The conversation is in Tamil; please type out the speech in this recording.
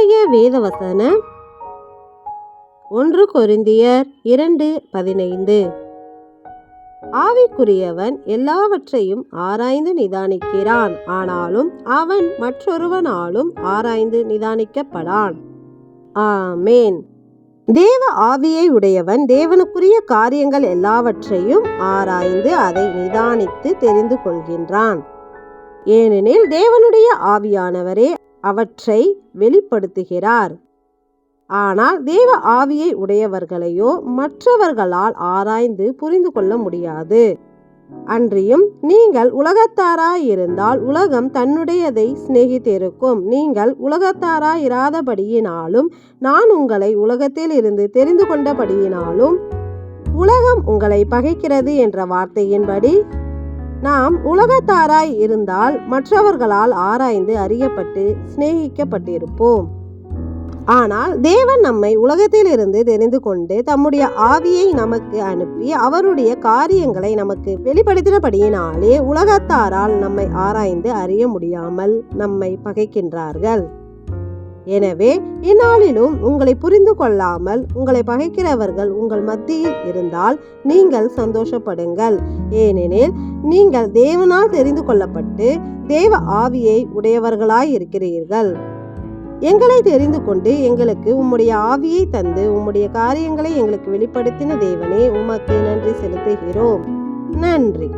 இன்றைய வேதவசனம் 1 கொரிந்தியர் 2:15. ஆவிக்குரியவன் எல்லாவற்றையும் ஆராய்ந்து நிதானிக்கிறான், ஆனாலும் அவன் மற்றொருவனாலும் ஆராய்ந்து நிதானிக்கப்படான். ஆமேன். தேவ ஆவியை உடையவன் தேவனுக்குரிய காரியங்கள் எல்லாவற்றையும் ஆராய்ந்து அதை நிதானித்து தெரிந்து கொள்கின்றான். ஏனெனில் தேவனுடைய ஆவியானவரே அவற்றை வெளிப்படுத்துகிறார். ஆனால் தேவ ஆவியை உடையவர்களையோ மற்றவர்களால் ஆராய்ந்து புரிந்து கொள்ள முடியாது. அன்றியும் நீங்கள் உலகத்தாராயிருந்தால் உலகம் தன்னுடையதை சிநேகித்திருக்கும். நீங்கள் உலகத்தாராயிராதபடியினாலும் நான் உங்களை உலகத்தில் இருந்து தெரிந்து கொண்டபடியினாலும் உலகம் உங்களை பகைக்கிறது என்ற வார்த்தையின்படி நாம் உலகத்தாராய் இருந்தால் மற்றவர்களால் ஆராய்ந்து அறியப்பட்டு சிநேகிக்கப்பட்டிருப்போம். ஆனால் தேவன் நம்மை உலகத்தில் இருந்து தெரிந்து கொண்டு தம்முடைய ஆவியை நமக்கு அனுப்பி அவருடைய காரியங்களை நமக்கு வெளிப்படுத்தினபடியினாலே உலகத்தாரால் நம்மை ஆராய்ந்து அறிய முடியாமல் நம்மை பகைக்கின்றார்கள். எனவே இந்நாளிலும் உங்களை புரிந்து கொள்ளாமல் உங்களை பகைக்கிறவர்கள் உங்கள் மத்தியில் இருந்தால் நீங்கள் சந்தோஷப்படுங்கள். ஏனெனில் நீங்கள் தேவனால் தெரிந்து கொள்ளப்பட்டு தேவ ஆவியை உடையவர்களாய் இருக்கிறீர்கள். எங்களை தெரிந்து கொண்டு எங்களுக்கு உம்முடைய ஆவியை தந்து உம்முடைய காரியங்களை எங்களுக்கு வெளிப்படுத்தின தேவனே, உமக்கு நன்றி செலுத்துகிறோம். நன்றி.